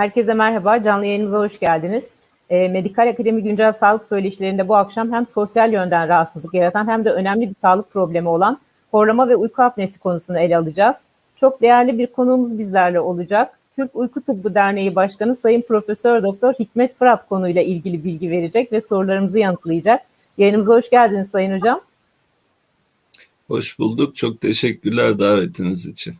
Herkese merhaba, canlı yayınımıza hoş geldiniz. Medikal Akademi Güncel Sağlık Söyleşilerinde bu akşam hem sosyal yönden rahatsızlık yaratan hem de önemli bir sağlık problemi olan horlama ve uyku apnesi konusunu ele alacağız. Çok değerli bir konuğumuz bizlerle olacak. Türk Uyku Tıbbı Derneği Başkanı Sayın Profesör Doktor Hikmet Fırat konuyla ilgili bilgi verecek ve sorularımızı yanıtlayacak. Yayınımıza hoş geldiniz Sayın Hocam. Hoş bulduk. Çok teşekkürler davetiniz için.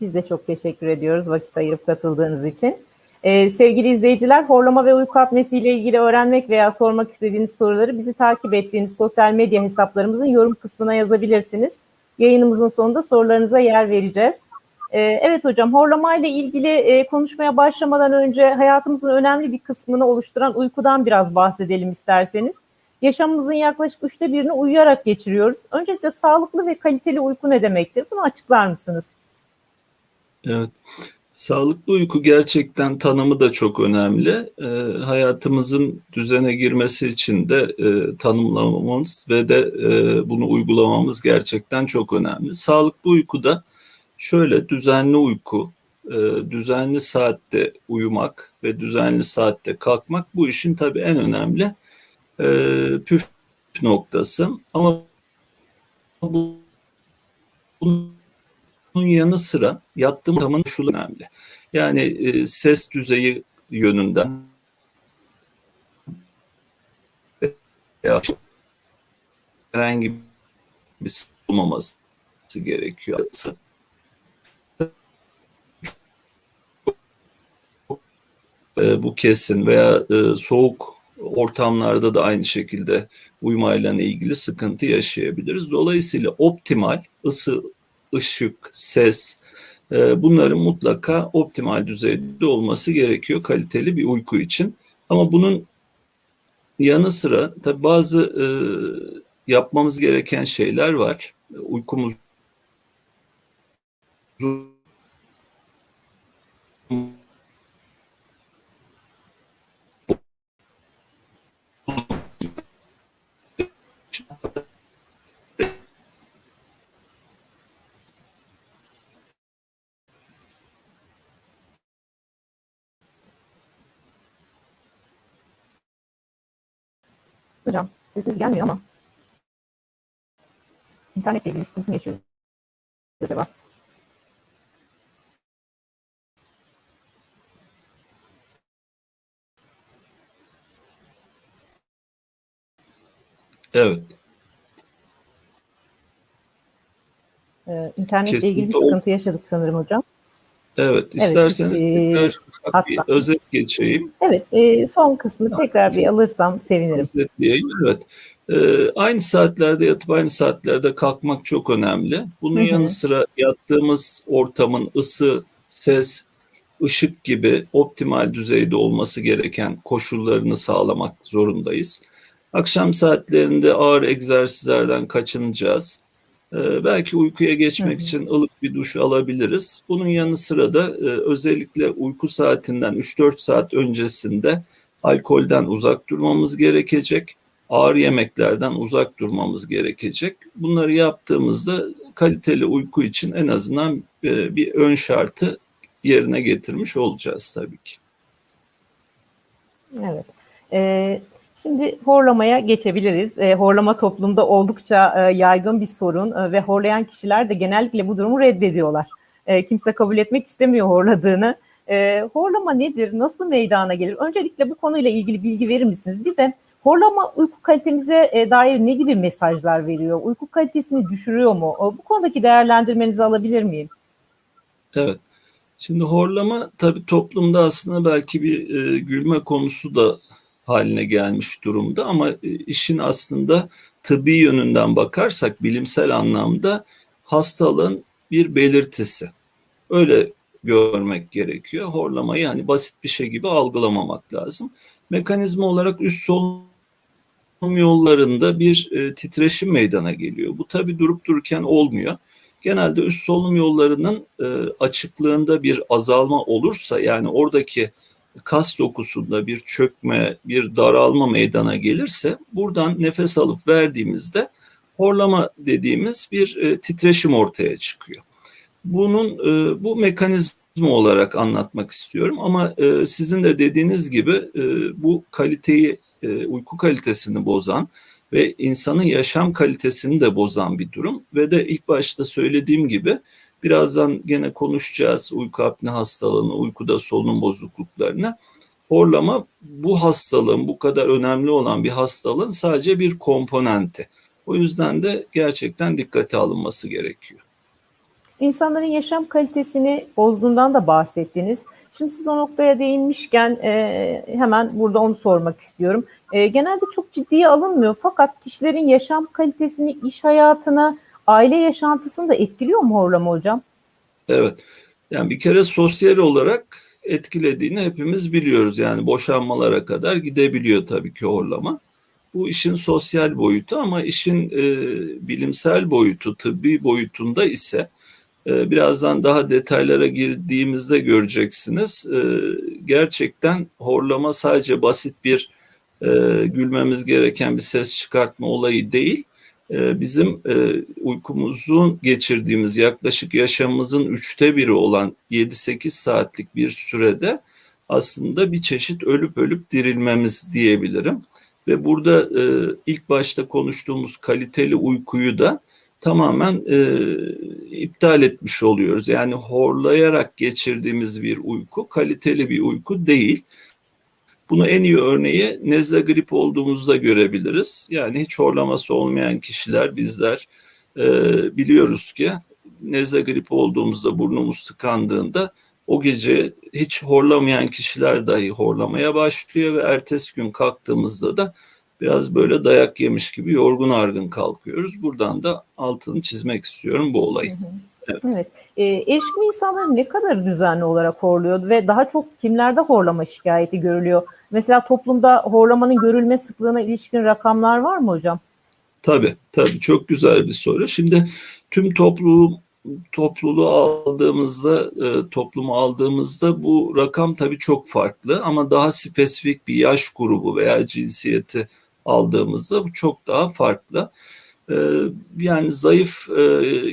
Biz de çok teşekkür ediyoruz vakit ayırıp katıldığınız için. Sevgili izleyiciler, horlama ve uyku apnesi ile ilgili öğrenmek veya sormak istediğiniz soruları bizi takip ettiğiniz sosyal medya hesaplarımızın yorum kısmına yazabilirsiniz. Yayınımızın sonunda sorularınıza yer vereceğiz. Evet hocam, horlama ile ilgili konuşmaya başlamadan önce hayatımızın önemli bir kısmını oluşturan uykudan biraz bahsedelim isterseniz. Yaşamımızın yaklaşık 1/3'ünü uyuyarak geçiriyoruz. Öncelikle sağlıklı ve kaliteli uyku ne demektir? Bunu açıklar mısınız? Evet, sağlıklı uyku gerçekten tanımı da çok önemli. Hayatımızın düzene girmesi için de tanımlamamız ve de bunu uygulamamız gerçekten çok önemli. Sağlıklı uykuda şöyle düzenli uyku, düzenli saatte uyumak ve düzenli saatte kalkmak bu işin tabii en önemli püf noktası. Ama bunun yanı sıra yattığım ortamın şu önemli. Yani ses düzeyi yönünden veya herhangi bir ses olmaması gerekiyor. Bu kesin veya soğuk ortamlarda da aynı şekilde uyumayla ilgili sıkıntı yaşayabiliriz. Dolayısıyla optimal ısı, ışık, ses bunların mutlaka optimal düzeyde olması gerekiyor kaliteli bir uyku için. Ama bunun yanı sıra tabii bazı yapmamız gereken şeyler var. Uykumuzu Hocam sesiniz gelmiyor ama internetle ilgili sıkıntı mı yaşıyoruz acaba? evet. İnternetle ilgili bir sıkıntı yaşadık sanırım hocam. Evet, isterseniz tekrar ufak bir hatta özet geçeyim. Evet, son kısmı tekrar bir alırsam sevinirim. Özetleyeyim, evet. Aynı saatlerde yatıp aynı saatlerde kalkmak çok önemli. Bunun yanı sıra yattığımız ortamın ısı, ses, ışık gibi optimal düzeyde olması gereken koşullarını sağlamak zorundayız. Akşam saatlerinde ağır egzersizlerden kaçınacağız. Belki uykuya geçmek için ılık bir duş alabiliriz. Bunun yanı sıra da özellikle uyku saatinden 3-4 saat öncesinde alkolden uzak durmamız gerekecek. Ağır yemeklerden uzak durmamız gerekecek. Bunları yaptığımızda kaliteli uyku için en azından bir ön şartı yerine getirmiş olacağız tabii ki. Evet. Şimdi horlamaya geçebiliriz. Horlama toplumda oldukça yaygın bir sorun ve horlayan kişiler de genellikle bu durumu reddediyorlar. Kimse kabul etmek istemiyor horladığını. Horlama nedir? Nasıl meydana gelir? Öncelikle bu konuyla ilgili bilgi verir misiniz? Bir de horlama uyku kalitemize dair ne gibi mesajlar veriyor? Uyku kalitesini düşürüyor mu? Bu konudaki değerlendirmenizi alabilir miyim? Evet. Şimdi horlama tabii toplumda aslında belki bir gülme konusu da haline gelmiş durumda ama işin aslında tıbbi yönünden bakarsak bilimsel anlamda hastalığın bir belirtisi. Öyle görmek gerekiyor. Horlamayı hani basit bir şey gibi algılamamak lazım. Mekanizma olarak üst solunum yollarında bir titreşim meydana geliyor. Bu tabii durup dururken olmuyor. Genelde üst solunum yollarının açıklığında bir azalma olursa yani oradaki kas dokusunda bir çökme, bir daralma meydana gelirse buradan nefes alıp verdiğimizde horlama dediğimiz bir titreşim ortaya çıkıyor. Bu mekanizma olarak anlatmak istiyorum ama sizin de dediğiniz gibi bu kaliteyi, uyku kalitesini bozan ve insanın yaşam kalitesini de bozan bir durum ve de ilk başta söylediğim gibi birazdan gene konuşacağız uyku apne hastalığını, uykuda solunum bozukluklarını. Horlama bu hastalığın, bu kadar önemli olan bir hastalığın sadece bir komponenti. O yüzden de gerçekten dikkate alınması gerekiyor. İnsanların yaşam kalitesini bozduğundan da bahsettiniz. Şimdi siz o noktaya değinmişken hemen burada onu sormak istiyorum. Genelde çok ciddiye alınmıyor fakat kişilerin yaşam kalitesini, iş hayatını, aile yaşantısını da etkiliyor mu horlama hocam? Evet. Yani bir kere sosyal olarak etkilediğini hepimiz biliyoruz. Yani boşanmalara kadar gidebiliyor tabii ki horlama. Bu işin sosyal boyutu ama işin bilimsel boyutu, tıbbi boyutunda ise birazdan daha detaylara girdiğimizde göreceksiniz. Gerçekten horlama sadece basit bir gülmemiz gereken bir ses çıkartma olayı değil. Bizim uykumuzun geçirdiğimiz yaklaşık yaşamımızın 1/3 olan 7-8 saatlik bir sürede aslında bir çeşit ölüp ölüp dirilmemiz diyebilirim. Ve burada ilk başta konuştuğumuz kaliteli uykuyu da tamamen iptal etmiş oluyoruz. Yani horlayarak geçirdiğimiz bir uyku kaliteli bir uyku değil. Bunu en iyi örneği nezle grip olduğumuzda görebiliriz. Yani hiç horlaması olmayan kişiler bizler biliyoruz ki nezle grip olduğumuzda burnumuz tıkandığında o gece hiç horlamayan kişiler dahi horlamaya başlıyor ve ertesi gün kalktığımızda da biraz böyle dayak yemiş gibi yorgun argın kalkıyoruz. Buradan da altını çizmek istiyorum bu olayı. Evet. Evet. Erişkin insanlar ne kadar düzenli olarak horluyor ve daha çok kimlerde horlama şikayeti görülüyor? Mesela toplumda horlamanın görülme sıklığına ilişkin rakamlar var mı hocam? Tabii çok güzel bir soru. Şimdi tüm topluluğu aldığımızda, toplumu aldığımızda bu rakam tabii çok farklı ama daha spesifik bir yaş grubu veya cinsiyeti aldığımızda bu çok daha farklı. Yani zayıf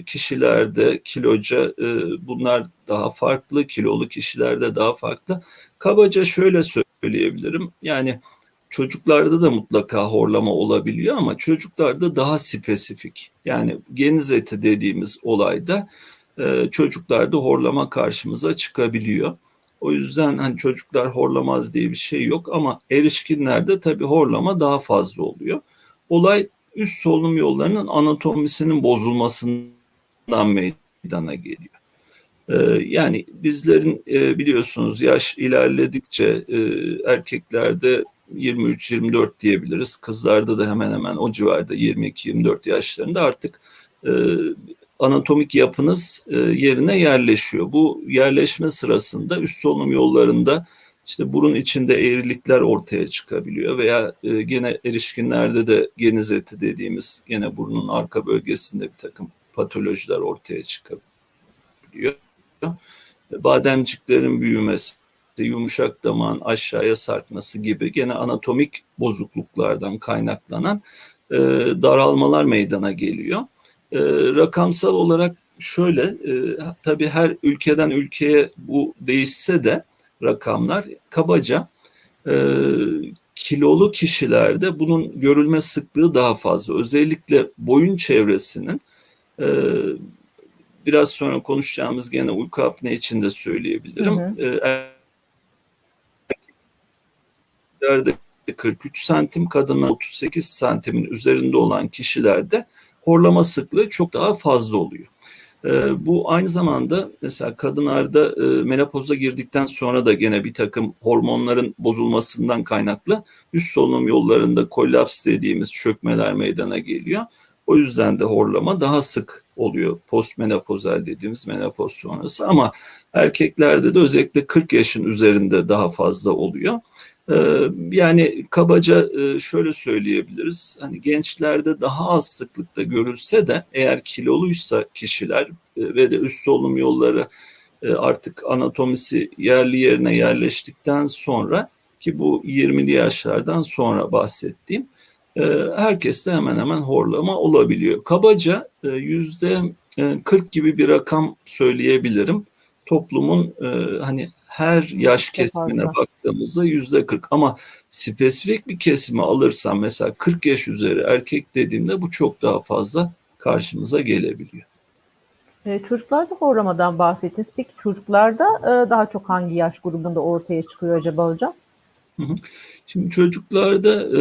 kişilerde kiloca bunlar daha farklı, kilolu kişilerde daha farklı. Kabaca şöyle söyleyebilirim. Yani çocuklarda da mutlaka horlama olabiliyor ama çocuklarda daha spesifik. Yani geniz eti dediğimiz olayda çocuklarda horlama karşımıza çıkabiliyor. O yüzden hani çocuklar horlamaz diye bir şey yok ama erişkinlerde tabii horlama daha fazla oluyor. Olay üst solunum yollarının anatomisinin bozulmasından meydana geliyor. Yani bizlerin biliyorsunuz yaş ilerledikçe erkeklerde 23-24 diyebiliriz. Kızlarda da hemen hemen o civarda 22-24 yaşlarında artık anatomik yapınız yerine yerleşiyor. Bu yerleşme sırasında üst solunum yollarında işte burun içinde eğrilikler ortaya çıkabiliyor veya gene erişkinlerde de geniz eti dediğimiz gene burnun arka bölgesinde bir takım patolojiler ortaya çıkabiliyor. Bademciklerin büyümesi, yumuşak damağın aşağıya sarkması gibi gene anatomik bozukluklardan kaynaklanan daralmalar meydana geliyor. Rakamsal olarak şöyle, tabii her ülkeden ülkeye bu değişse de rakamlar kabaca kilolu kişilerde bunun görülme sıklığı daha fazla. Özellikle boyun çevresinin biraz sonra konuşacağımız gene uyku apne için de söyleyebilirim. Erkeklerde 43 santim, kadınlar 38 santimin üzerinde olan kişilerde horlama sıklığı çok daha fazla oluyor. Bu aynı zamanda mesela kadınlarda menopoza girdikten sonra da gene bir takım hormonların bozulmasından kaynaklı üst solunum yollarında kollaps dediğimiz çökmeler meydana geliyor. O yüzden de horlama daha sık oluyor postmenopozal dediğimiz menopoz sonrası ama erkeklerde de özellikle 40 yaşın üzerinde daha fazla oluyor. Yani kabaca şöyle söyleyebiliriz. Hani gençlerde daha az sıklıkta görülse de eğer kiloluysa kişiler ve de üst solunum yolları artık anatomisi yerli yerine yerleştikten sonra ki bu 20'li yaşlardan sonra bahsettiğim herkeste hemen hemen horlama olabiliyor. Kabaca %40 gibi bir rakam söyleyebilirim. toplumun hani her yaş kesimine fazla. baktığımızda %40, ama spesifik bir kesimi alırsam mesela 40 yaş üzeri erkek dediğimde bu çok daha fazla karşımıza gelebiliyor. Çocuklarda horlamadan bahsettiniz. Peki çocuklarda daha çok hangi yaş grubunda ortaya çıkıyor acaba hocam? Şimdi çocuklarda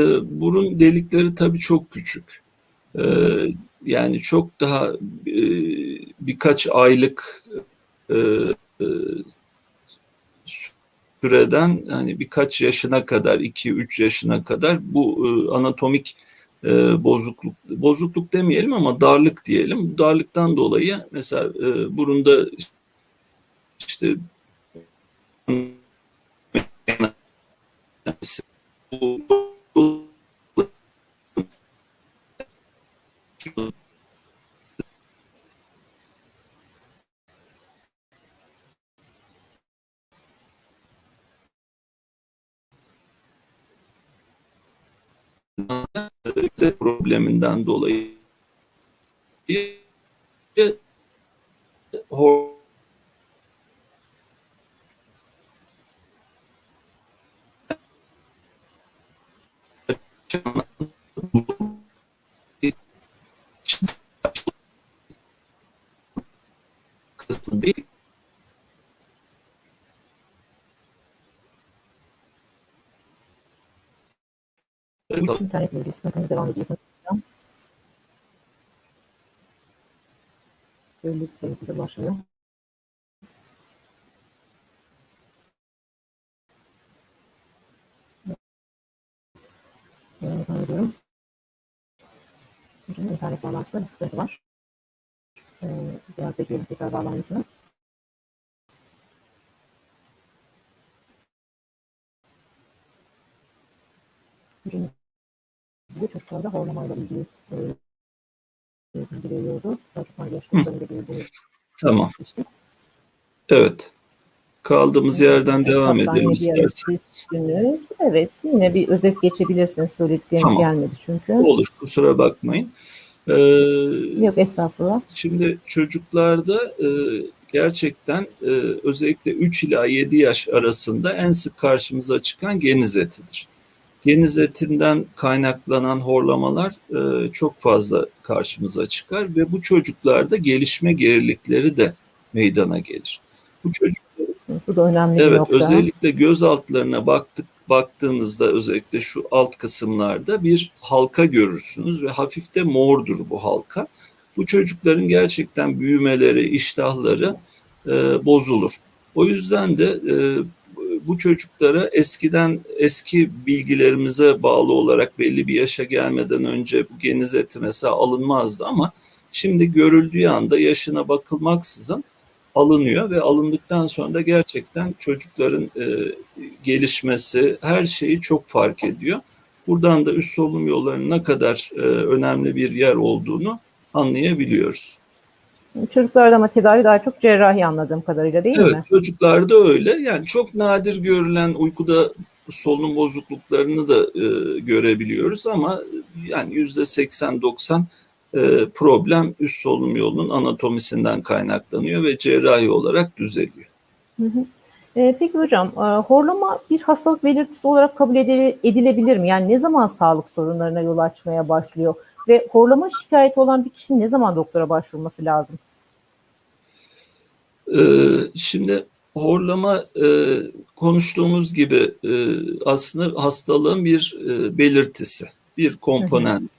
burun delikleri tabii çok küçük. Yani çok daha birkaç aylık süreden hani birkaç yaşına kadar, 2-3 yaşına kadar bu anatomik bozukluk demeyelim ama darlık diyelim. Bu darlıktan dolayı mesela burunda işte probleminden dolayı değil. İnternet bilgi sıkıntınız devam ediyorsunuz hocam. Söyledikleriniz size başlıyor. Zannediyorum. Hocam internet bağlantısında bir sıkıntı var. Biraz bekleyelim tekrar bağlanmasını. Hocam bize çocuklarda horlamayla ilgili bilgi veriyordu. Daha çok hangi yaş gruplarında görüldüğünü Tamam. işte. Evet. Kaldığımız yerden devam Hatta edelim yine bir ara isterseniz. düştünüz. Evet, yine bir özet geçebilirsiniz. Söyledikleriniz Tamam. gelmedi çünkü. Olur. Kusura bakmayın. Yok estağfurullah. Şimdi çocuklarda gerçekten özellikle 3 ila 7 yaş arasında en sık karşımıza çıkan geniz etidir. Geniz etinden kaynaklanan horlamalar çok fazla karşımıza çıkar ve bu çocuklarda gelişme gerilikleri de meydana gelir. Bu Bu da önemli bir evet, nokta. özellikle göz altlarına baktığınızda özellikle şu alt kısımlarda bir halka görürsünüz ve hafif de mordur bu halka. Bu çocukların gerçekten büyümeleri, iştahları bozulur. O yüzden de bu çocuklara eski bilgilerimize bağlı olarak belli bir yaşa gelmeden önce bu geniz eti mesela alınmazdı, ama şimdi görüldüğü anda yaşına bakılmaksızın alınıyor ve alındıktan sonra da gerçekten çocukların gelişmesi, her şeyi çok fark ediyor. Buradan da üst solunum yollarının ne kadar önemli bir yer olduğunu anlayabiliyoruz. Çocuklarda ama tedavi daha çok cerrahi anladığım kadarıyla değil Evet, mi? çocuklarda öyle. Yani çok nadir görülen uykuda solunum bozukluklarını da görebiliyoruz, ama yani %80-90 problem üst solunum yolunun anatomisinden kaynaklanıyor ve cerrahi olarak düzeliyor. Hı hı. Peki hocam, horlama bir hastalık belirtisi olarak kabul edilebilir mi? Yani ne zaman sağlık sorunlarına yol açmaya başlıyor? Ve horlama şikayeti olan bir kişinin ne zaman doktora başvurması lazım? Şimdi horlama konuştuğumuz gibi aslında hastalığın bir belirtisi, bir komponent.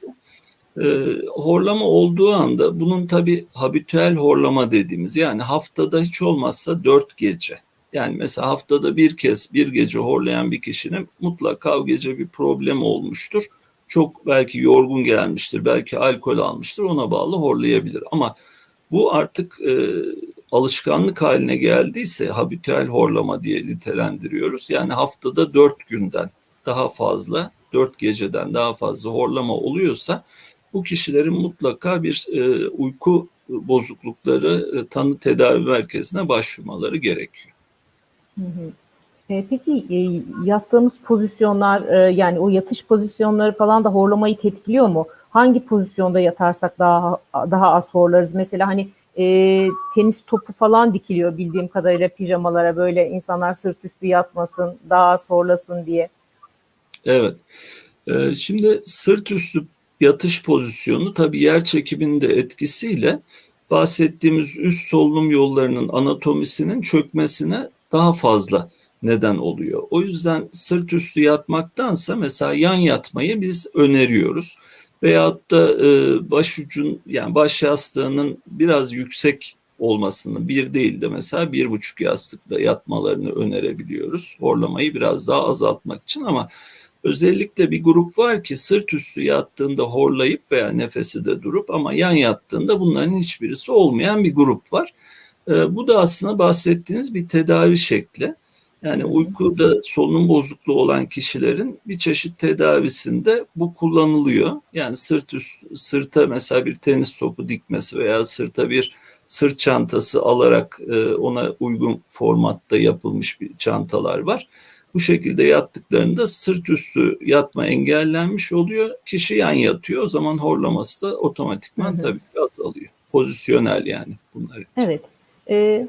Horlama olduğu anda bunun tabii habitüel horlama dediğimiz, yani haftada hiç olmazsa 4 gece. Yani mesela haftada bir kez bir gece horlayan bir kişinin mutlaka o gece bir problem olmuştur. Çok belki yorgun gelmiştir, belki alkol almıştır, ona bağlı horlayabilir. Ama bu artık alışkanlık haline geldiyse habitüel horlama diye nitelendiriyoruz. Yani haftada 4 günden daha fazla, 4 geceden daha fazla horlama oluyorsa bu kişilerin mutlaka bir uyku bozuklukları tanı tedavi merkezine başvurmaları gerekiyor. Hı hı. Peki yattığımız pozisyonlar yani o yatış pozisyonları falan da horlamayı tetikliyor mu? Hangi pozisyonda yatarsak daha az horlarız? Mesela hani tenis topu falan dikiliyor bildiğim kadarıyla pijamalara, böyle insanlar sırt üstü yatmasın, daha az horlasın diye. Evet. Şimdi sırt üstü yatış pozisyonu tabii yer çekiminin de etkisiyle bahsettiğimiz üst solunum yollarının anatomisinin çökmesine daha fazla neden oluyor. O yüzden sırt üstü yatmaktansa mesela yan yatmayı biz öneriyoruz. Veyahut da başucun, yani baş yastığının biraz yüksek olmasını, bir değil de mesela 1,5 yastıkta yatmalarını önerebiliyoruz. Horlamayı biraz daha azaltmak için. Ama özellikle bir grup var ki sırt üstü yattığında horlayıp veya nefesi de durup ama yan yattığında bunların hiçbirisi olmayan bir grup var. Bu da aslında bahsettiğiniz bir tedavi şekli. Yani uykuda solunum bozukluğu olan kişilerin bir çeşit tedavisinde bu kullanılıyor. Yani sırta mesela bir tenis topu dikmesi veya sırta bir sırt çantası alarak ona uygun formatta yapılmış bir çantalar var. Bu şekilde yattıklarında sırt üstü yatma engellenmiş oluyor. Kişi yan yatıyor. O zaman horlaması da otomatikman tabii ki azalıyor. Pozisyonel yani bunlar için. Evet.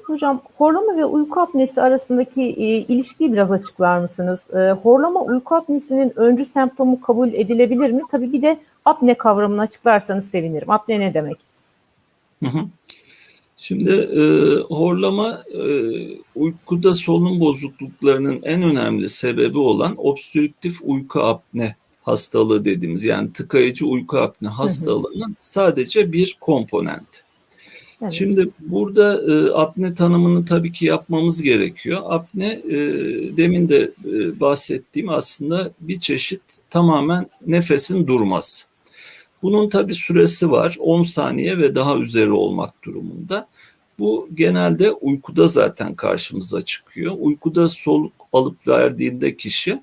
Hocam, horlama ve uyku apnesi arasındaki ilişkiyi biraz açıklar mısınız? Horlama uyku apnesinin öncü semptomu kabul edilebilir mi? Tabii bir de apne kavramını açıklarsanız sevinirim. Apne ne demek? Hı hı. Şimdi horlama uykuda solunum bozukluklarının en önemli sebebi olan obstrüktif uyku apne hastalığı dediğimiz, yani tıkayıcı uyku apne hastalığının sadece bir komponenti. Evet. Şimdi burada apne tanımını tabii ki yapmamız gerekiyor. Apne demin de bahsettiğim aslında bir çeşit tamamen nefesin durması. Bunun tabii süresi var, 10 saniye ve daha üzeri olmak durumunda. Bu genelde uykuda zaten karşımıza çıkıyor. Uykuda soluk alıp verdiğinde kişi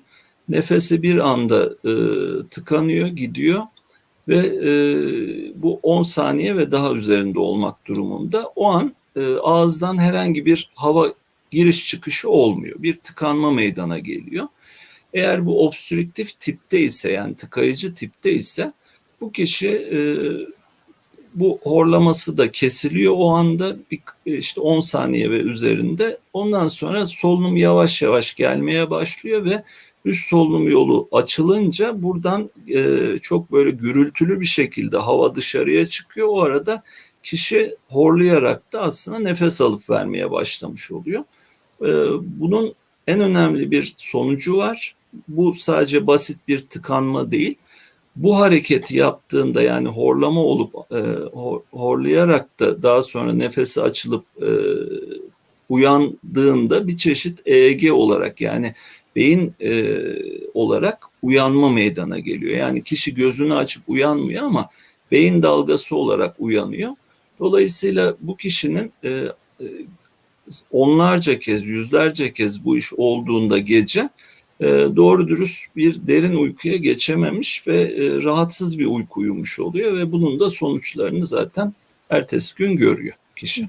nefesi bir anda tıkanıyor, gidiyor ve bu 10 saniye ve daha üzerinde olmak durumunda. O an ağızdan herhangi bir hava giriş çıkışı olmuyor. Bir tıkanma meydana geliyor. Eğer bu obstrüktif tipte ise, yani tıkayıcı tipte ise, bu kişi bu horlaması da kesiliyor o anda, işte 10 saniye ve üzerinde. Ondan sonra solunum yavaş yavaş gelmeye başlıyor ve üst solunum yolu açılınca buradan çok böyle gürültülü bir şekilde hava dışarıya çıkıyor. O arada kişi horlayarak da aslında nefes alıp vermeye başlamış oluyor. Bunun en önemli bir sonucu var. Bu sadece basit bir tıkanma değil. Bu hareketi yaptığında, yani horlama olup horlayarak da daha sonra nefesi açılıp uyandığında bir çeşit EEG olarak, yani beyin olarak uyanma meydana geliyor. Yani kişi gözünü açıp uyanmıyor ama beyin dalgası olarak uyanıyor. Dolayısıyla bu kişinin onlarca kez, yüzlerce kez bu iş olduğunda gece doğru dürüst bir derin uykuya geçememiş ve rahatsız bir uyku uyumuş oluyor ve bunun da sonuçlarını zaten ertesi gün görüyor kişi.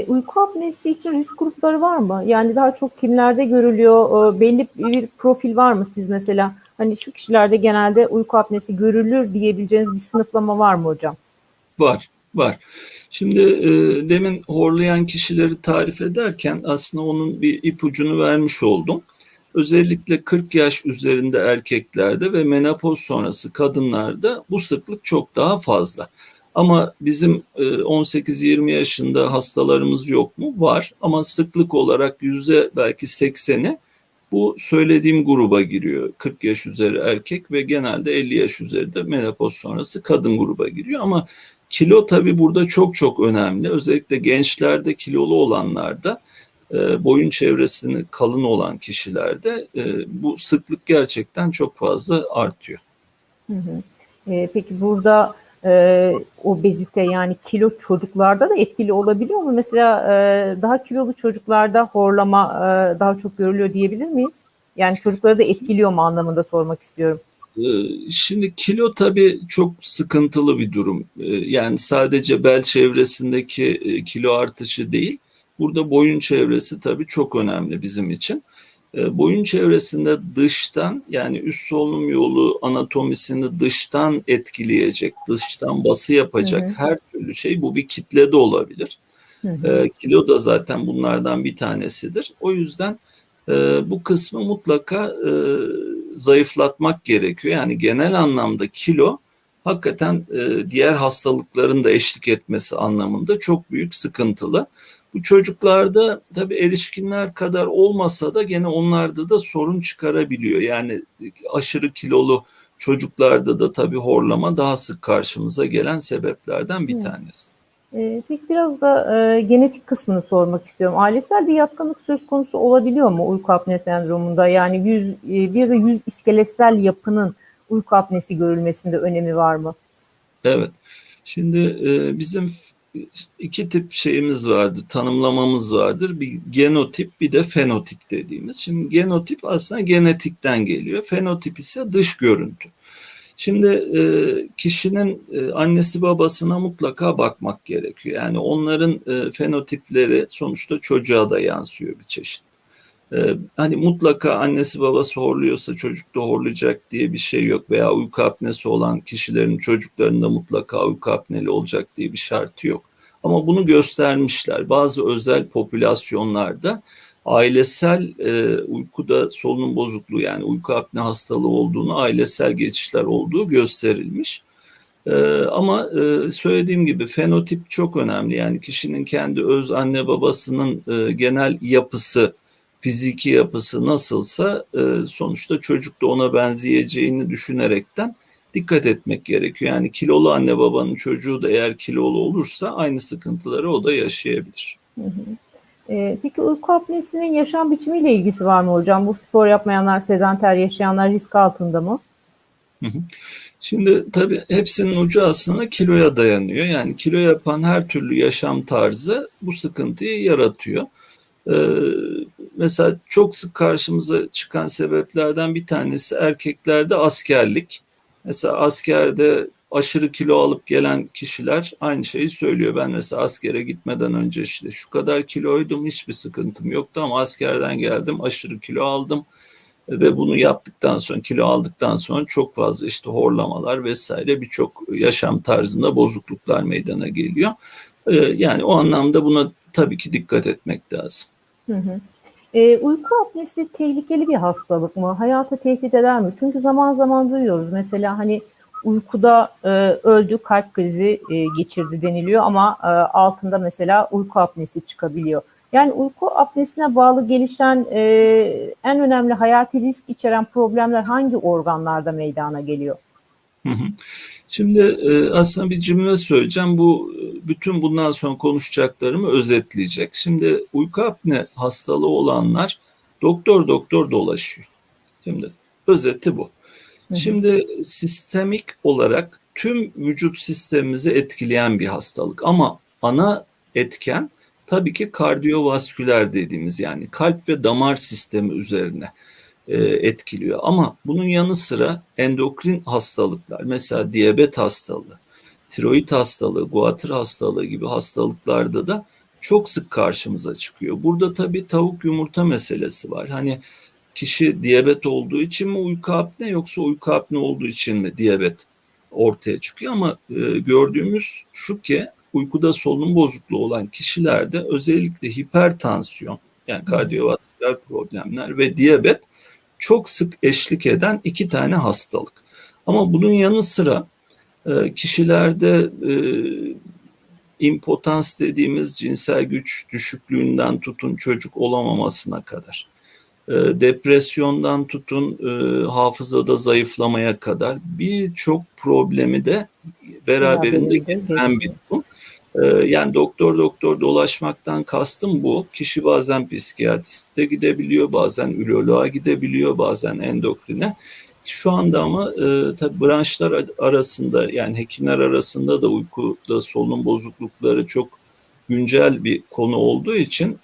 Uyku apnesi için risk grupları var mı? Yani daha çok kimlerde görülüyor? Belli bir profil var mı siz mesela? Hani şu kişilerde genelde uyku apnesi görülür diyebileceğiniz bir sınıflama var mı hocam? Var, var. Şimdi demin horlayan kişileri tarif ederken aslında onun bir ipucunu vermiş oldum. Özellikle 40 yaş üzerinde erkeklerde ve menopoz sonrası kadınlarda bu sıklık çok daha fazla. Ama bizim 18-20 yaşında hastalarımız yok mu? Var, ama sıklık olarak belki %80'i bu söylediğim gruba giriyor. 40 yaş üzeri erkek ve genelde 50 yaş üzeri de menopoz sonrası kadın gruba giriyor. Ama kilo tabii burada çok çok önemli. Özellikle gençlerde, kilolu olanlarda, boyun çevresinin kalın olan kişilerde bu sıklık gerçekten çok fazla artıyor. Peki burada obezite, yani kilo çocuklarda da etkili olabiliyor mu? Mesela daha kilolu çocuklarda horlama daha çok görülüyor diyebilir miyiz? Yani çocukları da etkiliyor mu anlamında sormak istiyorum. Şimdi kilo tabii çok sıkıntılı bir durum. Yani sadece bel çevresindeki kilo artışı değil, burada boyun çevresi tabii çok önemli bizim için. boyun çevresinde dıştan, yani üst solunum yolu anatomisini dıştan etkileyecek, dıştan bası Hı hı. yapacak her türlü şey, bu bir kitle de olabilir. Hı hı. Kilo da zaten bunlardan bir tanesidir. O yüzden bu kısmı mutlaka zayıflatmak gerekiyor. Yani genel anlamda kilo hakikaten diğer hastalıkların da eşlik etmesi anlamında çok büyük sıkıntılı. Bu çocuklarda tabii erişkinler kadar olmasa da gene onlarda da sorun çıkarabiliyor. Yani aşırı kilolu çocuklarda da tabii horlama daha sık karşımıza gelen sebeplerden bir Evet. tanesi. Peki biraz da genetik kısmını sormak istiyorum. Ailesel bir yatkınlık söz konusu olabiliyor mu uyku apne sendromunda? Yani bir de yüz iskeletsel yapının uyku apnesi görülmesinde önemi var mı? Evet. Şimdi bizim iki tip şeyimiz vardı, tanımlamamız vardır. Bir genotip, bir de fenotip dediğimiz. Şimdi genotip aslında genetikten geliyor. Fenotip ise dış görüntü. Şimdi kişinin annesi babasına mutlaka bakmak gerekiyor. Yani onların fenotipleri sonuçta çocuğa da yansıyor bir çeşit. Hani mutlaka annesi babası horluyorsa çocuk da horlayacak diye bir şey yok, veya uyku apnesi olan kişilerin çocuklarında mutlaka uyku apneli olacak diye bir şartı yok. Ama bunu göstermişler. Bazı özel popülasyonlarda ailesel uykuda solunum bozukluğu, yani uyku apne hastalığı olduğunu, ailesel geçişler olduğu gösterilmiş. Ama söylediğim gibi fenotip çok önemli. Yani kişinin kendi öz anne babasının genel yapısı, fiziki yapısı nasılsa sonuçta çocuk da ona benzeyeceğini düşünerekten dikkat etmek gerekiyor. Yani kilolu anne babanın çocuğu da eğer kilolu olursa aynı sıkıntıları o da yaşayabilir. Hı hı. Peki uyku apnesinin yaşam biçimiyle ilgisi var mı hocam? Bu spor yapmayanlar, sedanter yaşayanlar risk altında mı? Hı hı. Şimdi tabii hepsinin ucu aslında kiloya dayanıyor. Yani kilo yapan her türlü yaşam tarzı bu sıkıntıyı yaratıyor. Ee, Mesela çok sık karşımıza çıkan sebeplerden bir tanesi erkeklerde askerlik. Mesela askerde aşırı kilo alıp gelen kişiler aynı şeyi söylüyor. Ben mesela askere gitmeden önce işte şu kadar kiloydum, hiçbir sıkıntım yoktu, ama askerden geldim aşırı kilo aldım. Ve bunu yaptıktan sonra, kilo aldıktan sonra çok fazla işte horlamalar vesaire, birçok yaşam tarzında bozukluklar meydana geliyor. Yani o anlamda buna tabii ki dikkat etmek lazım. Hı hı. Uyku apnesi tehlikeli bir hastalık mı? Hayatı tehdit eder mi? Çünkü zaman zaman duyuyoruz. Mesela hani uykuda öldü, kalp krizi geçirdi deniliyor ama altında mesela uyku apnesi çıkabiliyor. Yani uyku apnesine bağlı gelişen en önemli hayati risk içeren problemler hangi organlarda meydana geliyor? Hı hı. Şimdi aslında bir cümle söyleyeceğim. Bu bütün bundan sonra konuşacaklarımı özetleyecek. Şimdi uyku apne hastalığı olanlar doktor doktor dolaşıyor. Şimdi özeti bu. Hı hı. Şimdi sistemik olarak tüm vücut sistemimizi etkileyen bir hastalık, ama ana etken tabii ki kardiyovasküler dediğimiz, yani kalp ve damar sistemi üzerine etkiliyor. Ama bunun yanı sıra endokrin hastalıklar, mesela diyabet hastalığı, tiroid hastalığı, guatr hastalığı gibi hastalıklarda da çok sık karşımıza çıkıyor. Burada tabii tavuk yumurta meselesi var. Hani kişi diyabet olduğu için mi uyku apne, yoksa uyku apne olduğu için mi diyabet ortaya çıkıyor? Ama gördüğümüz şu ki uykuda solunum bozukluğu olan kişilerde özellikle hipertansiyon, yani kardiyovasküler problemler ve diyabet çok sık eşlik eden iki tane hastalık. Ama bunun yanı sıra kişilerde impotans dediğimiz cinsel güç düşüklüğünden tutun çocuk olamamasına kadar, depresyondan tutun hafızada zayıflamaya kadar birçok problemi de beraberinde Beraberinde getiren bir getiriyor. durum. Yani doktor doktor dolaşmaktan kastım bu. Kişi bazen psikiyatriste gidebiliyor, bazen üroloğa gidebiliyor, bazen endokrine. Şu anda ama tabii branşlar arasında, yani hekimler arasında da uykuda solunum bozuklukları çok güncel bir konu olduğu için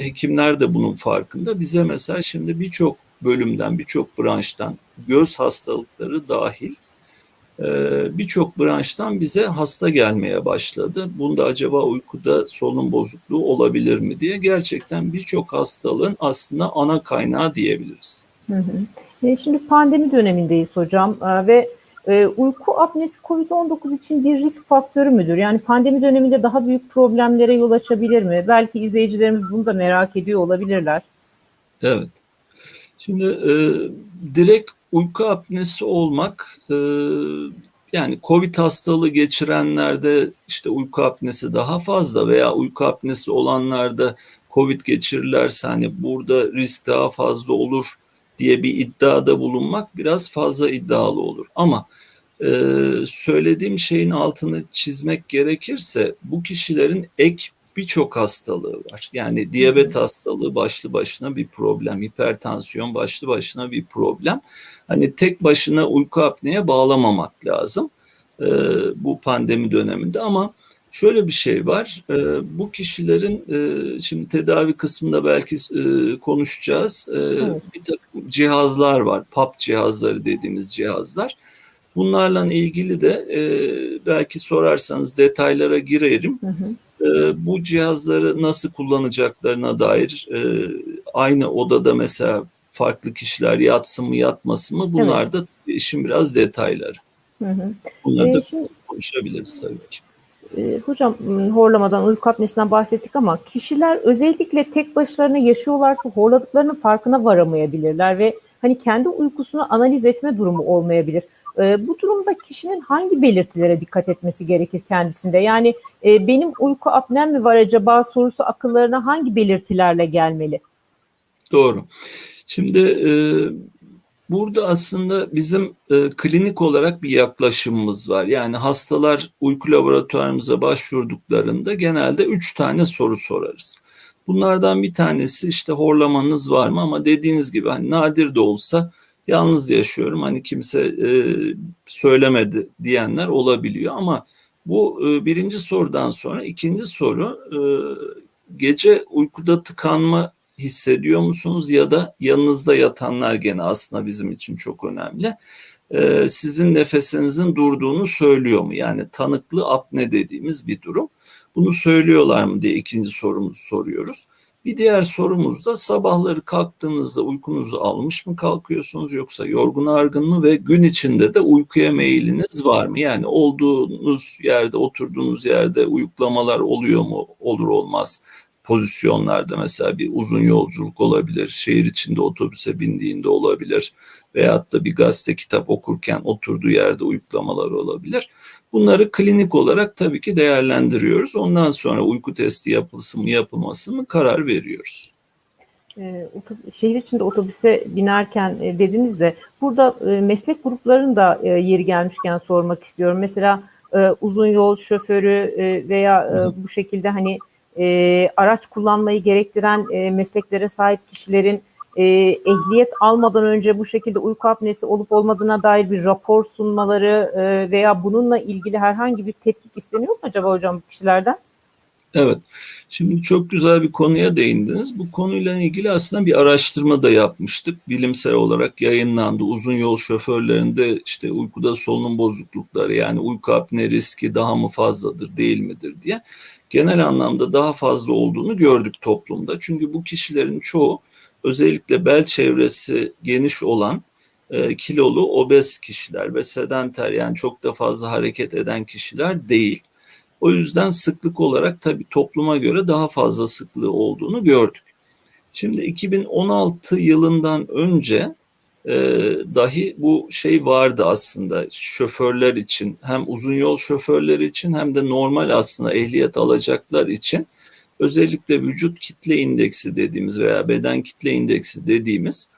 hekimler de bunun farkında. Bize mesela şimdi birçok bölümden, birçok branştan, göz hastalıkları dahil birçok branştan bize hasta gelmeye başladı. Bunda acaba uykuda solunum bozukluğu olabilir mi diye, gerçekten birçok hastalığın aslında ana kaynağı diyebiliriz. Hı hı. Şimdi pandemi dönemindeyiz hocam ve uyku apnesi COVID-19 için bir risk faktörü müdür? Yani pandemi döneminde daha büyük problemlere yol açabilir mi? Belki izleyicilerimiz bunu da merak ediyor olabilirler. Evet. Şimdi direkt uyku apnesi olmak, yani COVID hastalığı geçirenlerde işte uyku apnesi daha fazla veya uyku apnesi olanlarda COVID geçirirlerse hani burada risk daha fazla olur diye bir iddiada bulunmak biraz fazla iddialı olur. Ama söylediğim şeyin altını çizmek gerekirse bu kişilerin ek birçok hastalığı var. Yani diyabet hastalığı başlı başına bir problem, hipertansiyon başlı başına bir problem. Hani tek başına uyku apneye bağlamamak lazım bu pandemi döneminde, ama şöyle bir şey var. Bu kişilerin şimdi tedavi kısmında belki konuşacağız. Evet. Bir takım cihazlar var, PAP cihazları dediğimiz cihazlar. Bunlarla ilgili de belki sorarsanız detaylara girerim. Hı hı. Bu cihazları nasıl kullanacaklarına dair, aynı odada mesela farklı kişiler yatsın mı yatmasın mı, Evet. bunlar da işin biraz detayları. Hı hı. Bunları da Şimdi konuşabiliriz tabii ki. hocam horlamadan, uyku apnesinden bahsettik ama kişiler özellikle tek başlarına yaşıyorlarsa horladıklarının farkına varamayabilirler ve hani kendi uykusunu analiz etme durumu olmayabilir. Bu durumda kişinin hangi belirtilere dikkat etmesi gerekir kendisinde? Yani benim uyku apnem mi var acaba sorusu akıllarına hangi belirtilerle gelmeli? Doğru. Şimdi burada aslında bizim klinik olarak bir yaklaşımımız var. Yani hastalar uyku laboratuvarımıza başvurduklarında genelde 3 tane soru sorarız. Bunlardan bir tanesi işte horlamanız var mı, ama dediğiniz gibi hani nadir de olsa yalnız yaşıyorum, hani kimse söylemedi diyenler olabiliyor, ama bu birinci sorudan sonra ikinci soru, gece uykuda tıkanma hissediyor musunuz, ya da yanınızda yatanlar gene aslında bizim için çok önemli. Sizin nefesinizin durduğunu söylüyor mu? Yani tanıklı apne dediğimiz bir durum. Bunu söylüyorlar mı diye ikinci sorumuzu soruyoruz. Bir diğer sorumuz da sabahları kalktığınızda uykunuzu almış mı kalkıyorsunuz, yoksa yorgun argın mı ve gün içinde de uykuya meyiliniz var mı? Yani olduğunuz yerde, oturduğunuz yerde uyuklamalar oluyor mu? Olur olmaz pozisyonlarda, mesela bir uzun yolculuk olabilir, şehir içinde otobüse bindiğinde olabilir veyahut da bir gazete kitap okurken oturduğu yerde uyuklamalar olabilir. Bunları klinik olarak tabii ki değerlendiriyoruz. Ondan sonra uyku testi yapılsın mı yapılmasın mı karar veriyoruz. Şehir içinde otobüse binerken dediniz de burada meslek gruplarının da yeri gelmişken sormak istiyorum. Mesela uzun yol şoförü veya bu şekilde hani araç kullanmayı gerektiren mesleklere sahip kişilerin ehliyet almadan önce bu şekilde uyku apnesi olup olmadığına dair bir rapor sunmaları veya bununla ilgili herhangi bir tetkik isteniyor mu acaba hocam bu kişilerden? Evet, şimdi çok güzel bir konuya değindiniz. Bu konuyla ilgili aslında bir araştırma da yapmıştık. Bilimsel olarak yayınlandı. Uzun yol şoförlerinde işte uykuda solunum bozuklukları, yani uyku apne riski daha mı fazladır değil midir diye. Genel anlamda daha fazla olduğunu gördük toplumda. Çünkü bu kişilerin çoğu özellikle bel çevresi geniş olan kilolu, obez kişiler ve sedanter, yani çok da fazla hareket eden kişiler değil. O yüzden sıklık olarak tabii topluma göre daha fazla sıklığı olduğunu gördük. Şimdi 2016 yılından önce e, dahi bu şey vardı aslında şoförler için, hem uzun yol şoförleri için hem de normal aslında ehliyet alacaklar için, özellikle vücut kitle indeksi dediğimiz veya beden kitle indeksi dediğimiz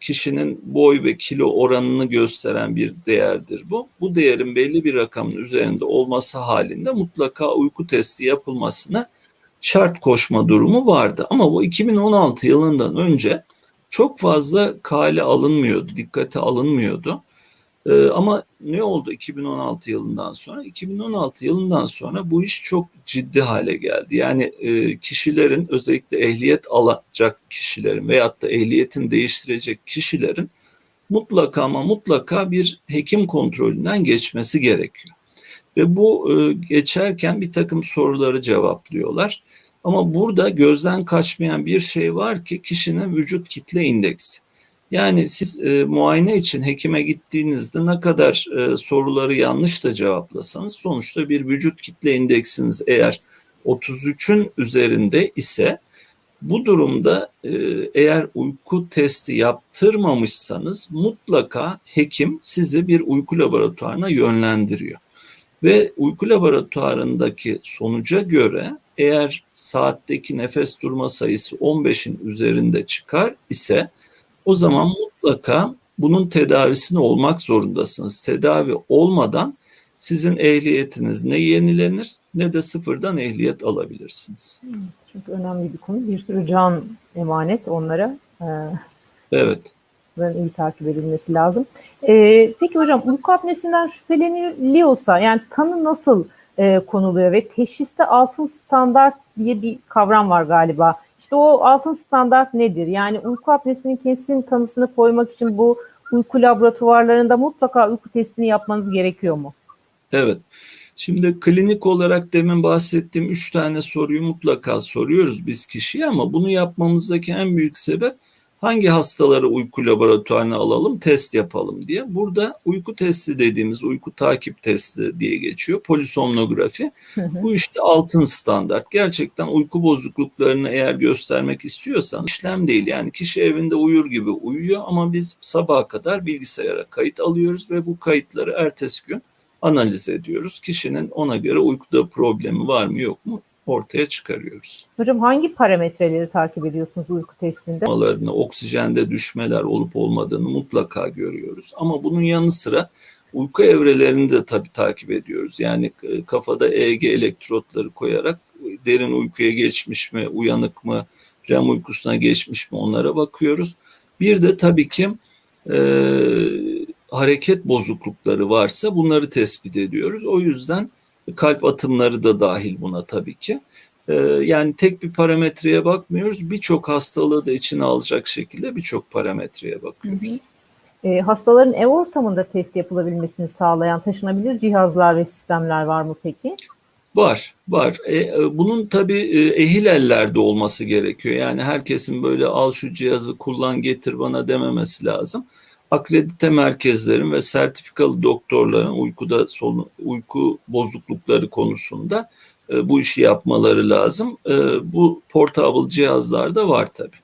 kişinin boy ve kilo oranını gösteren bir değerdir bu. Bu değerin belli bir rakamın üzerinde olması halinde mutlaka uyku testi yapılmasına şart koşma durumu vardı. Ama bu 2016 yılından önce çok fazla kale alınmıyordu, dikkate alınmıyordu. Ama ne oldu 2016 yılından sonra? 2016 yılından sonra bu iş çok ciddi hale geldi. Yani kişilerin, özellikle ehliyet alacak kişilerin veyahut da ehliyetini değiştirecek kişilerin mutlaka ama mutlaka bir hekim kontrolünden geçmesi gerekiyor. Ve bu geçerken bir takım soruları cevaplıyorlar. Ama burada gözden kaçmayan bir şey var ki kişinin vücut kitle indeksi. Yani siz muayene için hekime gittiğinizde ne kadar soruları yanlış da cevaplasanız sonuçta bir vücut kitle indeksiniz eğer 33'ün üzerinde ise bu durumda eğer uyku testi yaptırmamışsanız mutlaka hekim sizi bir uyku laboratuvarına yönlendiriyor. Ve uyku laboratuvarındaki sonuca göre eğer saatteki nefes durma sayısı 15'in üzerinde çıkar ise o zaman mutlaka bunun tedavisine olmak zorundasınız. Tedavi olmadan sizin ehliyetiniz ne yenilenir ne de sıfırdan ehliyet alabilirsiniz. Çünkü önemli bir konu. Bir sürü can emanet onlara. Evet. Bunların iyi takip edilmesi lazım. Peki hocam, uyku apnesinden şüpheleniliyorsa yani tanı nasıl konuluyor ve teşhiste altın standart diye bir kavram var galiba. İşte o altın standart nedir? Yani uyku apnesinin kesin tanısını koymak için bu uyku laboratuvarlarında mutlaka uyku testini yapmanız gerekiyor mu? Evet. Şimdi klinik olarak demin bahsettiğim 3 tane soruyu mutlaka soruyoruz biz kişiye ama bunu yapmamızdaki en büyük sebep hangi hastaları uyku laboratuvarına alalım, test yapalım diye. Burada uyku testi dediğimiz uyku takip testi diye geçiyor. Polisomnografi. Bu işte altın standart. Gerçekten uyku bozukluklarını eğer göstermek istiyorsan işlem değil. Yani kişi evinde uyur gibi uyuyor ama biz sabaha kadar bilgisayara kayıt alıyoruz ve bu kayıtları ertesi gün analiz ediyoruz. Kişinin ona göre uykuda problemi var mı yok mu ortaya çıkarıyoruz. Hocam hangi parametreleri takip ediyorsunuz uyku testinde? Oksijende düşmeler olup olmadığını mutlaka görüyoruz. Ama bunun yanı sıra uyku evrelerini de tabii takip ediyoruz. Yani kafada EEG elektrotları koyarak derin uykuya geçmiş mi, uyanık mı, REM uykusuna geçmiş mi onlara bakıyoruz. Bir de tabii ki hareket bozuklukları varsa bunları tespit ediyoruz. O yüzden kalp atımları da dahil buna tabii ki. Yani tek bir parametreye bakmıyoruz. Birçok hastalığı da içine alacak şekilde birçok parametreye bakıyoruz. Hastaların ev ortamında test yapılabilmesini sağlayan taşınabilir cihazlar ve sistemler var mı peki? Var. Bunun tabii ehil ellerde olması gerekiyor. Yani herkesin böyle al şu cihazı kullan getir bana dememesi lazım. Akredite merkezlerin ve sertifikalı doktorların uyku bozuklukları konusunda bu işi yapmaları lazım. Bu portable cihazlar da var tabii.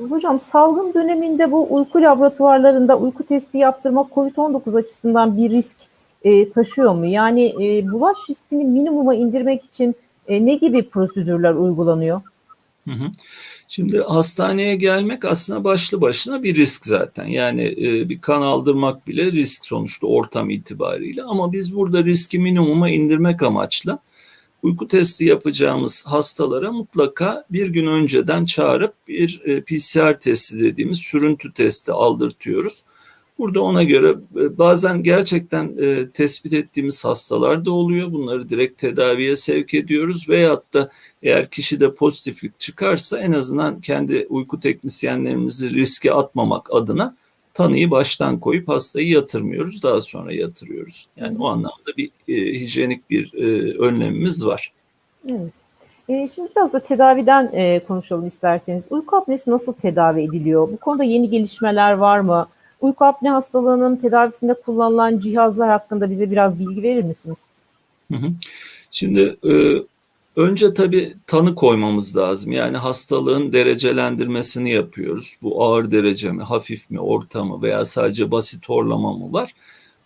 Hocam salgın döneminde bu uyku laboratuvarlarında uyku testi yaptırmak COVID-19 açısından bir risk taşıyor mu? Yani bulaş riskini minimuma indirmek için ne gibi prosedürler uygulanıyor? Şimdi hastaneye gelmek aslında başlı başına bir risk zaten. Yani bir kan aldırmak bile risk sonuçta ortam itibariyle. Ama biz burada riski minimuma indirmek amaçlı uyku testi yapacağımız hastalara mutlaka bir gün önceden çağırıp bir PCR testi dediğimiz sürüntü testi aldırtıyoruz. Burada ona göre bazen gerçekten tespit ettiğimiz hastalar da oluyor. Bunları direkt tedaviye sevk ediyoruz. Veyahut da eğer kişide pozitiflik çıkarsa en azından kendi uyku teknisyenlerimizi riske atmamak adına tanıyı baştan koyup hastayı yatırmıyoruz. Daha sonra yatırıyoruz. Yani o anlamda bir hijyenik bir önlemimiz var. Evet. Şimdi biraz da tedaviden konuşalım isterseniz. Uyku apnesi nasıl tedavi ediliyor? Bu konuda yeni gelişmeler var mı? Uyku apne hastalığının tedavisinde kullanılan cihazlar hakkında bize biraz bilgi verir misiniz? Şimdi önce tabii tanı koymamız lazım. Yani hastalığın derecelendirmesini yapıyoruz. Bu ağır derece mi, hafif mi, orta mı veya sadece basit horlama mı var?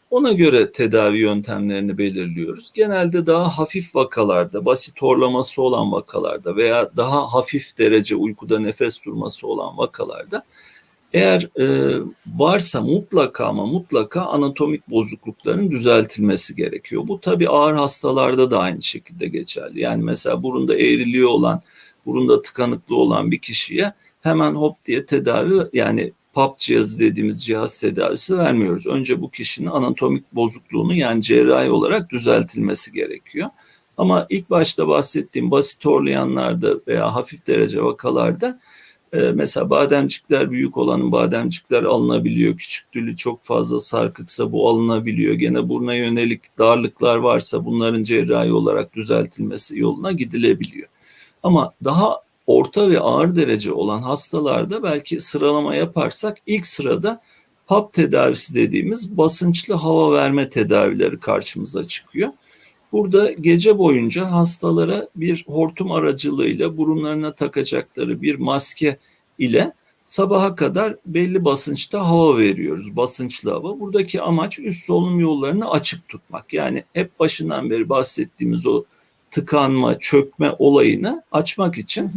Ona göre tedavi yöntemlerini belirliyoruz. Genelde daha hafif vakalarda, basit horlaması olan vakalarda veya daha hafif derece uykuda nefes durması olan vakalarda eğer varsa mutlaka ama mutlaka anatomik bozuklukların düzeltilmesi gerekiyor. Bu tabii ağır hastalarda da aynı şekilde geçerli. Yani mesela burunda eğriliği olan, burunda tıkanıklığı olan bir kişiye hemen hop diye tedavi yani PAP cihazı dediğimiz cihaz tedavisi vermiyoruz. Önce bu kişinin anatomik bozukluğunu yani cerrahi olarak düzeltilmesi gerekiyor. Ama ilk başta bahsettiğim basit horlayanlarda veya hafif derece vakalarda Mesela bademcikler büyük olanın bademcikler alınabiliyor. Küçük dili çok fazla sarkıksa bu alınabiliyor. Gene buruna yönelik darlıklar varsa bunların cerrahi olarak düzeltilmesi yoluna gidilebiliyor. Ama daha orta ve ağır derece olan hastalarda belki sıralama yaparsak ilk sırada PAP tedavisi dediğimiz basınçlı hava verme tedavileri karşımıza çıkıyor. Burada gece boyunca hastalara bir hortum aracılığıyla burunlarına takacakları bir maske ile sabaha kadar belli basınçta hava veriyoruz. Basınçlı hava. Buradaki amaç üst solunum yollarını açık tutmak. Yani hep başından beri bahsettiğimiz o tıkanma, çökme olayını açmak için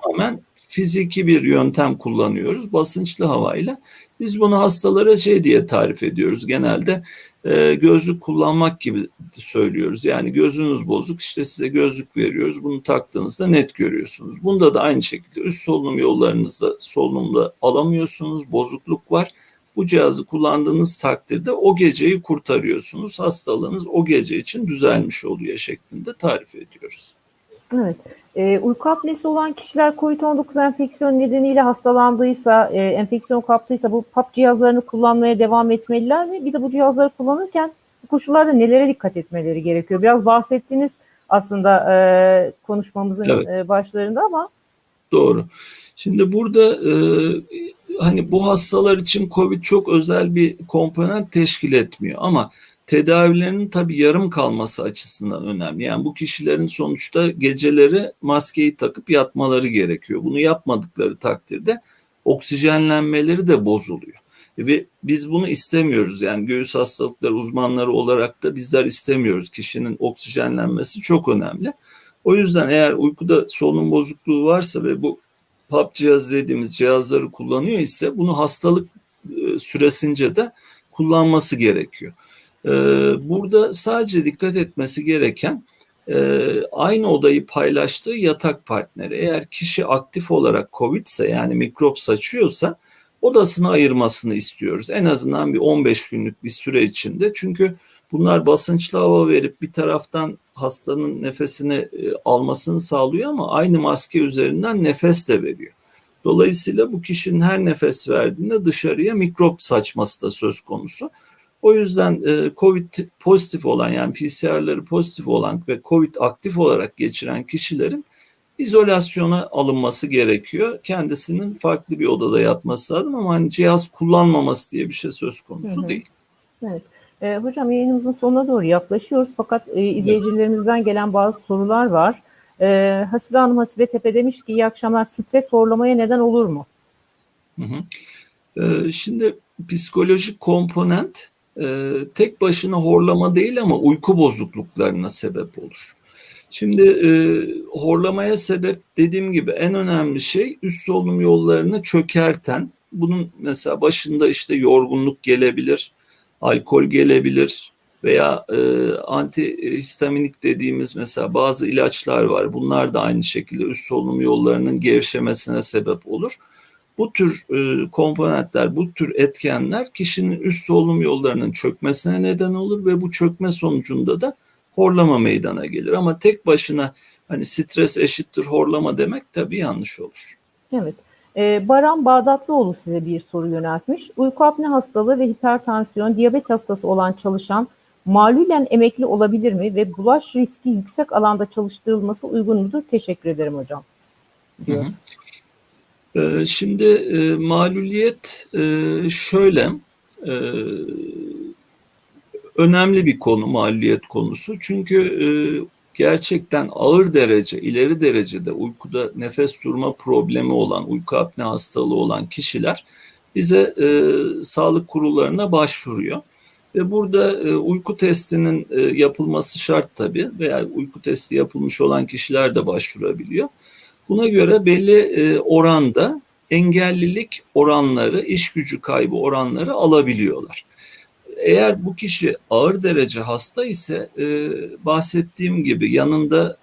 tamamen fiziki bir yöntem kullanıyoruz basınçlı havayla. Biz bunu hastalara şey diye tarif ediyoruz genelde, gözlük kullanmak gibi söylüyoruz. Yani gözünüz bozuk, işte size gözlük veriyoruz. Bunu taktığınızda net görüyorsunuz. Bunda da aynı şekilde üst solunum yollarınızda solunumda alamıyorsunuz, bozukluk var. Bu cihazı kullandığınız takdirde o geceyi kurtarıyorsunuz. Hastalığınız o gece için düzelmiş oluyor şeklinde tarif ediyoruz. Evet. Uyku apnesi olan kişiler COVID-19 enfeksiyon nedeniyle hastalandıysa, enfeksiyon kaptıysa bu PAP cihazlarını kullanmaya devam etmeliler mi? Bir de bu cihazları kullanırken bu koşullarda nelere dikkat etmeleri gerekiyor? Biraz bahsettiniz aslında konuşmamızın başlarında ama. Doğru. Şimdi burada hani bu hastalar için COVID çok özel bir komponent teşkil etmiyor ama tedavilerinin tabii yarım kalması açısından önemli. Yani bu kişilerin sonuçta geceleri maskeyi takıp yatmaları gerekiyor. Bunu yapmadıkları takdirde oksijenlenmeleri de bozuluyor. Ve biz bunu istemiyoruz. Yani göğüs hastalıkları uzmanları olarak da bizler istemiyoruz. Kişinin oksijenlenmesi çok önemli. O yüzden eğer uykuda solunum bozukluğu varsa ve bu PAP cihaz dediğimiz cihazları kullanıyor ise bunu hastalık süresince de kullanması gerekiyor. Burada sadece dikkat etmesi gereken aynı odayı paylaştığı yatak partneri. Eğer kişi aktif olarak COVID ise yani mikrop saçıyorsa odasını ayırmasını istiyoruz. En azından bir 15 günlük bir süre içinde. Çünkü bunlar basınçlı hava verip bir taraftan hastanın nefesini almasını sağlıyor ama aynı maske üzerinden nefes de veriyor. Dolayısıyla bu kişinin her nefes verdiğinde dışarıya mikrop saçması da söz konusu. O yüzden COVID pozitif olan yani PCR'ları pozitif olan ve COVID aktif olarak geçiren kişilerin izolasyona alınması gerekiyor. Kendisinin farklı bir odada yatması lazım ama hani cihaz kullanmaması diye bir şey söz konusu değil. Evet. Hocam yayınımızın sonuna doğru yaklaşıyoruz fakat izleyicilerimizden gelen bazı sorular var. Hasibe Hanım Hasibe Tepe demiş ki iyi akşamlar, stres horlamaya neden olur mu? Şimdi psikolojik komponent tek başına horlama değil ama uyku bozukluklarına sebep olur. Şimdi horlamaya sebep dediğim gibi en önemli şey üst solunum yollarını çökerten, bunun mesela başında işte yorgunluk gelebilir, alkol gelebilir veya antihistaminik dediğimiz mesela bazı ilaçlar var. Bunlar da aynı şekilde üst solunum yollarının gevşemesine sebep olur. Bu tür komponentler, bu tür etkenler kişinin üst solunum yollarının çökmesine neden olur ve bu çökme sonucunda da horlama meydana gelir. Ama tek başına hani stres eşittir horlama demek tabii yanlış olur. Evet. Baran Bağdatlıoğlu size bir soru yöneltmiş. Uyku apne hastalığı ve hipertansiyon, diyabet hastası olan çalışan malulen emekli olabilir mi ve bulaş riski yüksek alanda çalıştırılması uygun mudur? Teşekkür ederim hocam diyor. Şimdi maluliyet şöyle önemli bir konu maluliyet konusu. Çünkü gerçekten ağır derece, ileri derecede uykuda nefes durma problemi olan, uyku apne hastalığı olan kişiler bize sağlık kurullarına başvuruyor. Ve burada uyku testinin yapılması şart tabii veya uyku testi yapılmış olan kişiler de başvurabiliyor. Buna göre belli oranda engellilik oranları, iş gücü kaybı oranları alabiliyorlar. Eğer bu kişi ağır derece hasta ise bahsettiğim gibi yanında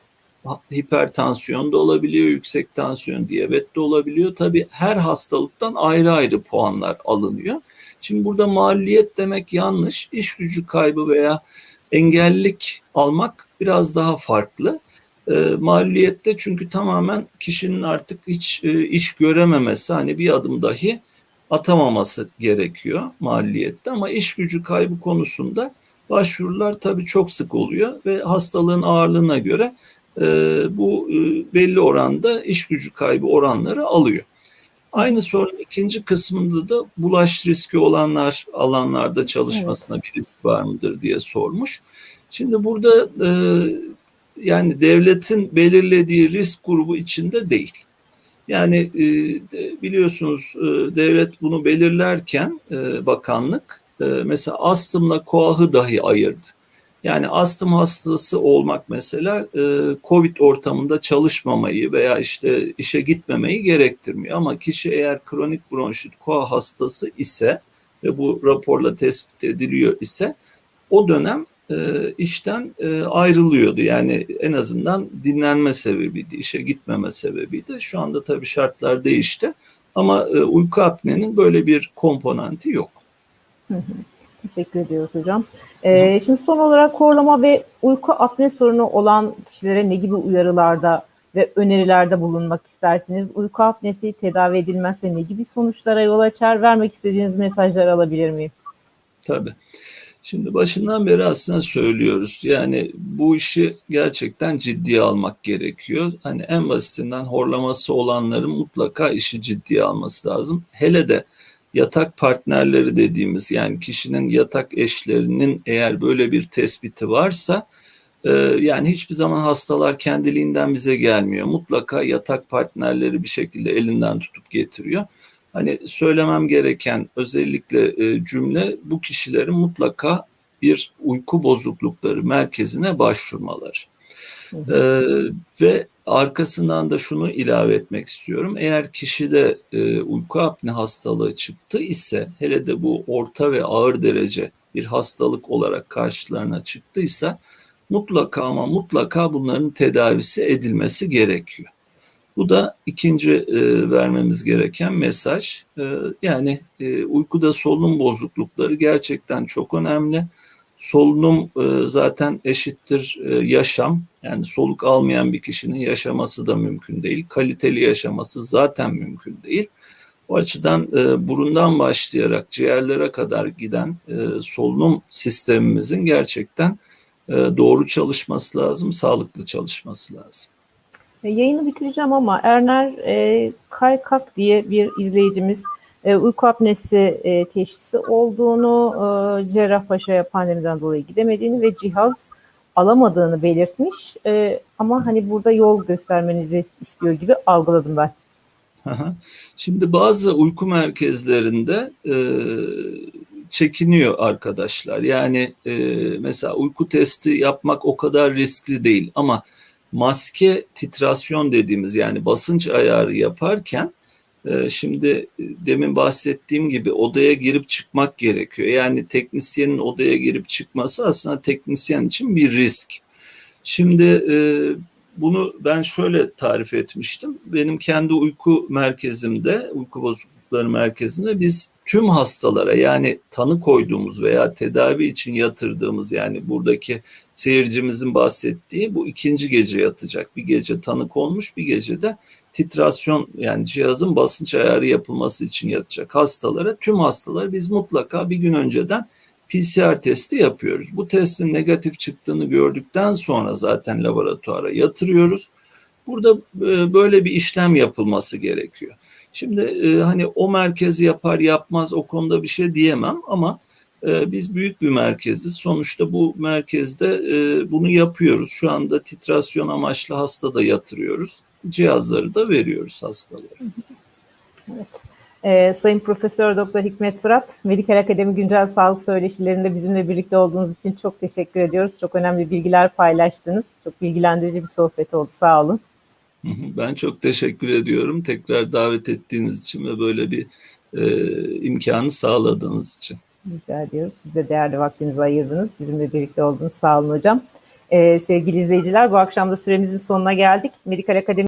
hipertansiyon da olabiliyor, yüksek tansiyon, diyabet de olabiliyor. Tabii her hastalıktan ayrı ayrı puanlar alınıyor. Şimdi burada maliyet demek yanlış. İş gücü kaybı veya engellilik almak biraz daha farklı. Maliyette çünkü tamamen kişinin artık hiç iş görememesi, hani bir adım dahi atamaması gerekiyor maliyette, ama iş gücü kaybı konusunda başvurular tabii çok sık oluyor ve hastalığın ağırlığına göre bu belli oranda iş gücü kaybı oranları alıyor. Aynı sorunun ikinci kısmında da bulaş riski olanlar alanlarda çalışmasına bir risk var mıdır diye sormuş. Şimdi burada yani devletin belirlediği risk grubu içinde değil. Yani biliyorsunuz devlet bunu belirlerken bakanlık mesela astımla koahı dahi ayırdı. Yani astım hastası olmak mesela COVID ortamında çalışmamayı veya işte işe gitmemeyi gerektirmiyor. Ama kişi eğer kronik bronşit koa hastası ise ve bu raporla tespit ediliyor ise o dönem işten ayrılıyordu. Yani en azından dinlenme sebebiydi, işe gitmeme sebebiydi. Şu anda tabii şartlar değişti ama uyku apnenin böyle bir komponenti yok. Teşekkür ediyoruz hocam. Şimdi son olarak horlama ve uyku apne sorunu olan kişilere ne gibi uyarılarda ve önerilerde bulunmak istersiniz? Uyku apnesi tedavi edilmezse ne gibi sonuçlara yol açar? Vermek istediğiniz mesajları alabilir miyim? Tabii. Şimdi başından beri aslında söylüyoruz. Yani bu işi gerçekten ciddiye almak gerekiyor. Hani en basitinden horlaması olanların mutlaka işi ciddiye alması lazım. Hele de yatak partnerleri dediğimiz, yani kişinin yatak eşlerinin eğer böyle bir tespiti varsa yani hiçbir zaman hastalar kendiliğinden bize gelmiyor. Mutlaka yatak partnerleri bir şekilde elinden tutup getiriyor. Hani söylemem gereken özellikle cümle, bu kişilerin mutlaka bir uyku bozuklukları merkezine başvurmaları. Ve arkasından da şunu ilave etmek istiyorum. Eğer kişide uyku apne hastalığı çıktı ise, hele de bu orta ve ağır derece bir hastalık olarak karşılarına çıktıysa mutlaka ama mutlaka bunların tedavisi edilmesi gerekiyor. Bu da ikinci vermemiz gereken mesaj. Yani uykuda solunum bozuklukları gerçekten çok önemli. Solunum zaten eşittir yaşam. Yani soluk almayan bir kişinin yaşaması da mümkün değil. Kaliteli yaşaması zaten mümkün değil. O açıdan burundan başlayarak ciğerlere kadar giden solunum sistemimizin gerçekten doğru çalışması lazım, sağlıklı çalışması lazım. Yayını bitireceğim ama Erner Kaykak diye bir izleyicimiz uyku apnesi teşhisi olduğunu, Cerrahpaşa'ya pandemiden dolayı gidemediğini ve cihaz alamadığını belirtmiş. Ama hani burada yol göstermenizi istiyor gibi algıladım ben. Şimdi bazı uyku merkezlerinde çekiniyor arkadaşlar. Yani mesela uyku testi yapmak o kadar riskli değil ama maske titrasyon dediğimiz, yani basınç ayarı yaparken şimdi demin bahsettiğim gibi odaya girip çıkmak gerekiyor. Yani teknisyenin odaya girip çıkması aslında teknisyen için bir risk. Şimdi bunu ben şöyle tarif etmiştim. Benim kendi uyku merkezimde, uyku bozuklukları merkezinde biz tüm hastalara, yani tanı koyduğumuz veya tedavi için yatırdığımız, yani buradaki seyircimizin bahsettiği bu ikinci gece yatacak. Bir gece tanı konmuş, bir gece de titrasyon, yani cihazın basınç ayarı yapılması için yatacak hastalara, tüm hastalara biz mutlaka bir gün önceden PCR testi yapıyoruz. Bu testin negatif çıktığını gördükten sonra zaten laboratuvara yatırıyoruz. Burada böyle bir işlem yapılması gerekiyor. Şimdi hani o merkez yapar yapmaz o konuda bir şey diyemem ama biz büyük bir merkeziz. Sonuçta bu merkezde bunu yapıyoruz. Şu anda titrasyon amaçlı hasta da yatırıyoruz. Cihazları da veriyoruz hastalara. Evet. Sayın Profesör Doktor Hikmet Fırat, Medikal Akademi Güncel Sağlık Söyleşilerinde bizimle birlikte olduğunuz için çok teşekkür ediyoruz. Çok önemli bilgiler paylaştınız. Çok bilgilendirici bir sohbet oldu. Sağ olun. Ben çok teşekkür ediyorum. Tekrar davet ettiğiniz için ve böyle bir imkanı sağladığınız için. Rica ediyoruz. Siz de değerli vaktinizi ayırdınız. Bizimle birlikte oldunuz. Sağ olun hocam. Sevgili izleyiciler, bu akşam da süremizin sonuna geldik. Medikal Akademi